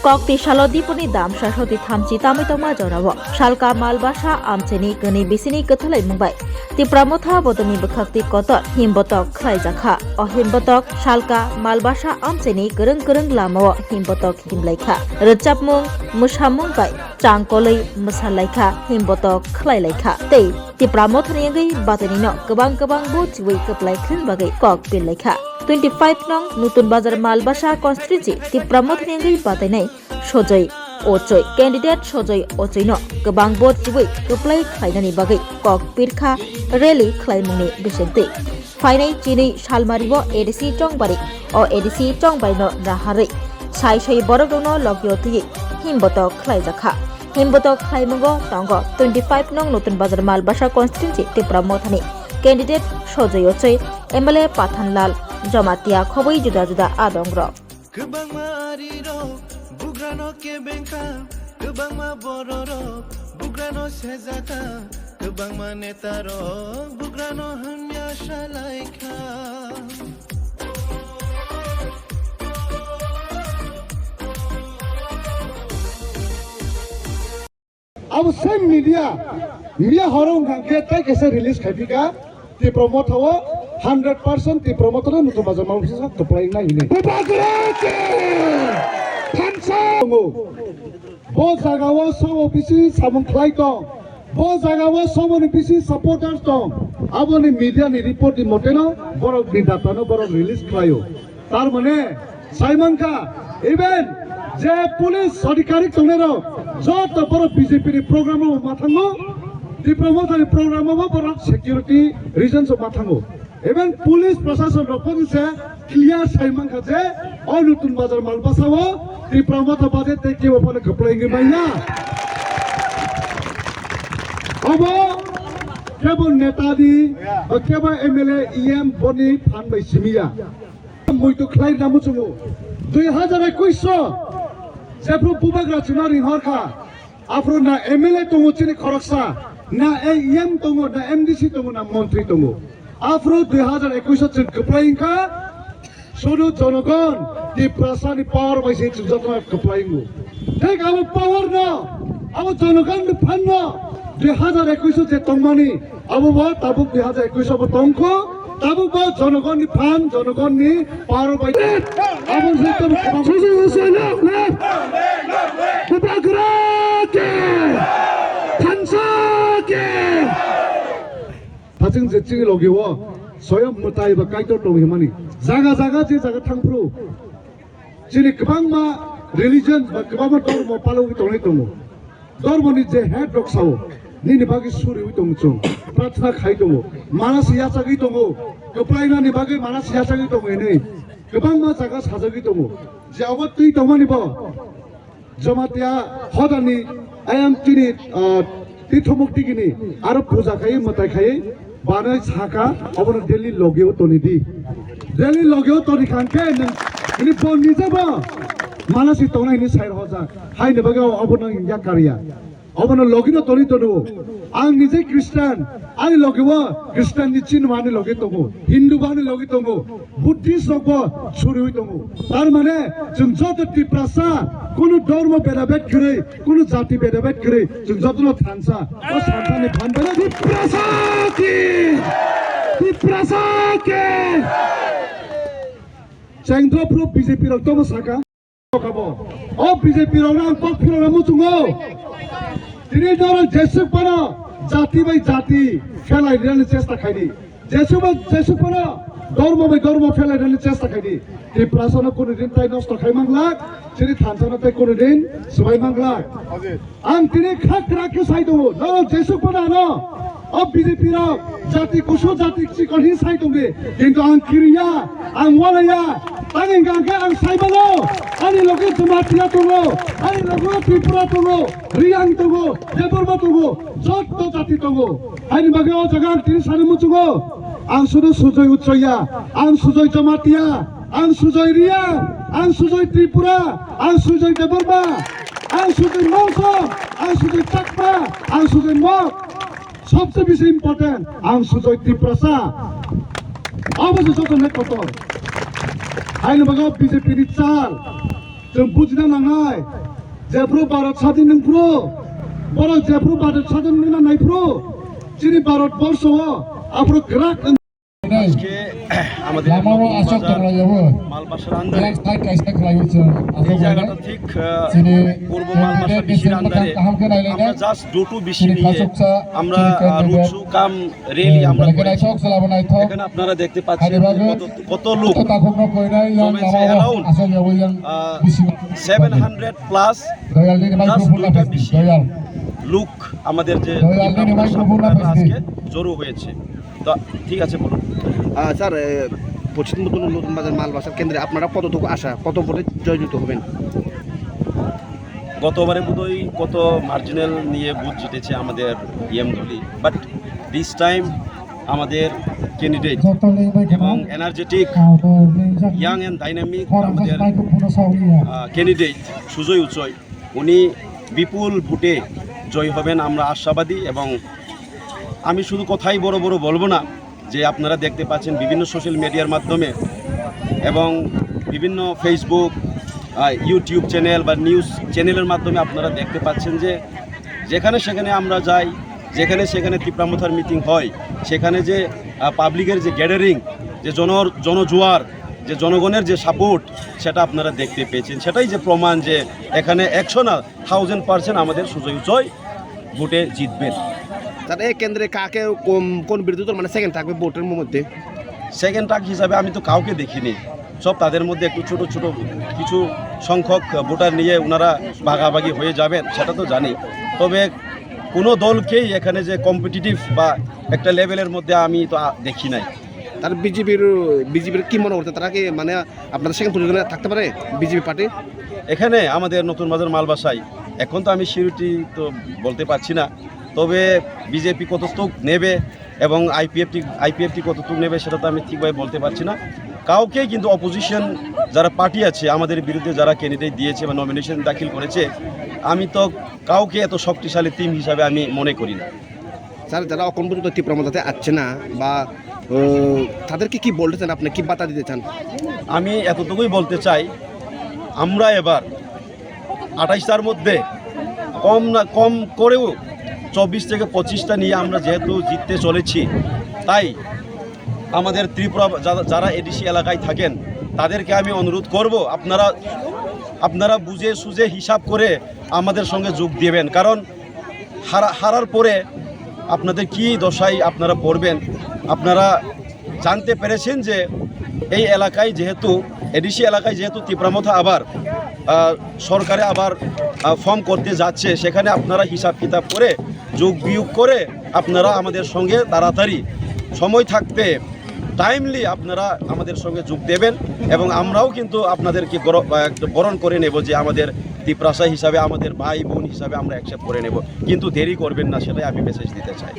Kokti Shalodipuni Dam Shashoti Thamchi Tamitoma Jorawo Shalka Malbasha Amcheni Gani Bisini Kathalai Mumbai Ti Pramotha Bodoni Bakakti Kotor Himbotok Khlaijaka O Himbotok Shalka Malbasha Amcheni Gereng Lamo Himbotok Himlaika Rechapmung Mushamung Bai Changkolai Musalaika Himbotok Khlailaika Te Ti Pramothani Gai Batanino Kabang Butwi Kaplai Khin Bagai Kok Pilaika 25 নং নতুন বাজার মালবাসা constituency তি প্রমোথনি gai batai sojoi ochoi candidate sojoi ochoi no gobang bot jui koplai khlainani bagai kok pirkha rally khlaimungni bisente phainai chini salmaribo ADC chongbari o ADC chongbari no rahari sai borogno logyo thi himbotok khlaijakha himbotok khlaimungo tongo 25 নং নতুন বাজার মালবাসা constituency তি প্রমোথনি candidate sojoi ochoi MLA Pathanlal Jamatia Khoboi juda adongro Kebang mariro bugrano ke bengka kebang ma bororo bugrano sejata kebang ma netaro bugrano hanya shalaika Our same media horong kangke tai kese release khapika ti promote hawa 100% ti promoter nutu bazar mau bisa to playing na ini bagrate thansa bo jagawa sob office samung khlai to bo jagawa sob office supporters to aboni media ni report ni moteno borok ni data no borok release khlayo tar mane Simon ka even je police adhikari tonero jot boro BJP ni program o mathango ti promoter program o borok security reasons o mathango even police প্রশাসন রপদিছে clear Saiman কাছে ওই নতুন বাজার মালবাসাও এই প্রমোদ বাদে থেকে ওপরে খপলাইগে বাইনা अब কেবল নেতাদি ও কেবল এমএলএ ইএম বনি ফান বাই সিমিয়া মইতো খাই নামু চুমু 2021 যেপ্রু পুবাগ্রা চুনারি হরখা আফরো না এমএলএ তঙ্গো চিনি খরকসা না এ ইএম তঙ্গো না এমডিসি তঙ্গো না মন্ত্রী তঙ্গো Afro 2021 keplaing ka sudu jonogon di prasani power by sih jatuh keplaing mu. Take our power no, our jonogon di pan no. 2021 je tongmani, abu bawa tabuk 2021 abu tongko, tabuk bawa jonogon di pan, jonogon ni power by. Abu sistem susu sana le, kita gerak, tansa ke. Hajing jecing logiwo, soyam mutai bakai to tomi mani. Jaga je jaga thangpru. Jini kebang ma religion, kebang ma dormo palu itu nih tomo. Dormo ni je head dok sawo. Ni bagi suri itu muncung. Pratna khai tomo. Mana siasa gitu tomo. Keplaina ni bagi mana siasa gitu tomo ini. Kebang ma jaga saja gitu tomo. Jawab tu tomo ni bo. Jamatia hodani ayam tini tithomukti gini. Arab puja khai mutai khai. Banai saka, abang Delhi logio to nidi. Delhi logio to ni kanke, ini pon ni jaba. Mana si tona ini saya hoja. Hai ni bagai abang India karya. Abang logio to ni to do. Ang ni je Christian, ang logio Christian ni Chin mana logio to mo, Hindu mana logio to mo, Buddhist logo suri to mo. Tar mana junjot ti prasa, kuno dormo bedabet kiri, kuno jati bedabet kiri, junjot lo thansa. Oh santa ni pan bela di prasa di prasa ke. Cengdro pro BJP lo to mo saka. Oh BJP lo na kok piro na mo tungo. Ini orang Yesus pada jati by jati, felai dan cesta kadi. Yesus pada dormo by dormo felai dan cesta kadi. Di prasana kono din tay nosto khai manglak, jadi thansana tay kono din subai manglak. Ang tini khak rakhe sai do, no Yesus pada no. Ob BJP ro jati kuso jati chikon hi sai dongbe. Kintu ang kiriya, ang walaya, ang engkangke ang sai balo. Ani logo Jamatia tongo, ani logo Tripura tongo, Riang tongo, Deborba tongo, Jotto jati tongo. Ani bagao jaga tini sari muchungo. Ang sudu sujoi uchoya, ang sujoi Jamatia, ang sujoi Riang, ang sujoi Tripura, ang sujoi Deborba, ang sujoi Mongso, ang sujoi Chakma, ang sujoi Mok. सबसे बेसी important आम सुजय त्रिपुरा अब जो net पतो आइन बगा BJP नि चाल जों बुजिना लांनाय जेफ्रु भारत स्वाधीन नंफ्रु बर' जेफ्रु भारत स्वाधीन नंना नायफ्रु जोंनि भारत बर्षआव आफ्रु ग्राक আজকে আমাদের নতুন বাজার মালবাসার আন্দারে এই জায়গাটা ঠিক পূর্ব মালবাসা বিশির আন্দারে আমরা জাস্ট ডোটু বিশি নিয়ে আমরা রুটসু কাম রেলি আমরা করেছি। এখানে আপনারা দেখতে পাচ্ছেন কত লোক জমেছে অ্যারাউন্ড 700 প্লাস জাস্ট দুইটা বিশি লোক আমাদের যে আজকে জড়ো হয়েছে। তো ঠিক আছে বলুন স্যার পশ্চিম নতুন বাজার মালবাসার কেন্দ্রে আপনারা কতটুকু আশা কত ভোটে জয়যুক্ত হবেন? গতবারে বোধহয় কত মার্জিনাল নিয়ে বুথ জিতেছে আমাদের ইএম দলই, বাট দিস টাইম আমাদের ক্যান্ডিডেট এবং এনার্জেটিক ইয়াং অ্যান্ড ডাইনামিক আমাদের ক্যান্ডিডেট সুজয় উচয় উনি বিপুল ভোটে জয় হবেন আমরা আশাবাদী। এবং আমি শুধু কথাই বড় বড় বলবো না, যে আপনারা দেখতে পাচ্ছেন বিভিন্ন সোশ্যাল মিডিয়ার মাধ্যমে এবং বিভিন্ন ফেসবুক ইউটিউব চ্যানেল বা নিউজ চ্যানেলের মাধ্যমে আপনারা দেখতে পাচ্ছেন যে যেখানে সেখানে আমরা যাই, যেখানে সেখানে তিপ্রামথার মিটিং হয়, সেখানে যে পাবলিকের যে গ্যাদারিং, যে জনজোয়ার, যে জনগণের যে সাপোর্ট, সেটা আপনারা দেখতে পেয়েছেন। সেটাই যে প্রমাণ যে এখানে 100 না 1000% আমাদের সুজয় উচয় ভোটে জিতবেন। স্যার এই কেন্দ্রে কাকে কোন বিরোধী দল মানে সেকেন্ড থাকবে ভোটের মধ্যে? সেকেন্ড টাক হিসাবে আমি তো কাউকে দেখিনি, সব তাদের মধ্যে একটু ছোট ছোট কিছু সংখ্যক ভোটার নিয়ে ওনারা ভাগাভাগি হয়ে যাবেন সেটা তো জানি। তবে কোনো দলকেই এখানে যে কম্পিটিটিভ বা একটা লেভেলের মধ্যে আমি তো দেখি নাই। তার বিজেপির কি মনে করতে, তারা কি মানে আপনাদের সেকেন্ড পজিশনে থাকতে পারে বিজেপি পার্টি? এখানে আমাদের নতুন বাজার মালবাসায় এখন তো আমি সিউরিটি তো বলতে পারছি না, তবে বিজেপি কতটুক নেবে এবং আইপিএফটি কতটুক নেবে সেটা তো আমি ঠিকভাবে বলতে পারছি না। কাউকেই কিন্তু অপোজিশন যারা পার্টি আছে আমাদের বিরুদ্ধে যারা ক্যান্ডিডেট দিয়েছে বা নমিনেশন দাখিল করেছে, আমি তো কাউকে এত শক্তিশালী টিম হিসাবে আমি মনে করি না। স্যার যারা এখন পর্যন্ত তীব্রমতাতে আসছে না বা তাদেরকে কি বলতে চান, আপনি কি বার্তা দিতে চান? আমি এতটুকুই বলতে চাই, আমরা এবার 28টার মধ্যে কম করেও 24 থেকে 25টা নিয়ে আমরা যেহেতু জিততে চলেছি, তাই আমাদের ত্রিপুরা যারা এডিসি এলাকায় থাকেন তাদেরকে আমি অনুরোধ করব, আপনারা বুঝে সুঝে হিসাব করে আমাদের সঙ্গে যোগ দেবেন। কারণ হারার পরে আপনাদের কি দশায় আপনারা পড়বেন। আপনারা জানতে পেরেছেন যে এই এলাকায় যেহেতু এডিসি এলাকায় যেহেতু তীব্রামথা আবার সরকারে আবার ফর্ম করতে যাচ্ছে, সেখানে আপনারা হিসাব কিতাব করে যোগ বিয়োগ করে আপনারা আমাদের সঙ্গে তাড়াতাড়ি সময় থাকতে টাইমলি আপনারা আমাদের সঙ্গে যোগ দেবেন এবং আমরাও কিন্তু আপনাদেরকে বরণ করে নেব যে আমাদের ত্রিপ্রাসা হিসাবে, আমাদের ভাই বোন হিসাবে আমরা অ্যাকসেপ্ট করে নেব। কিন্তু দেরি করবেন না, সেটাই আমি মেসেজ দিতে চাই।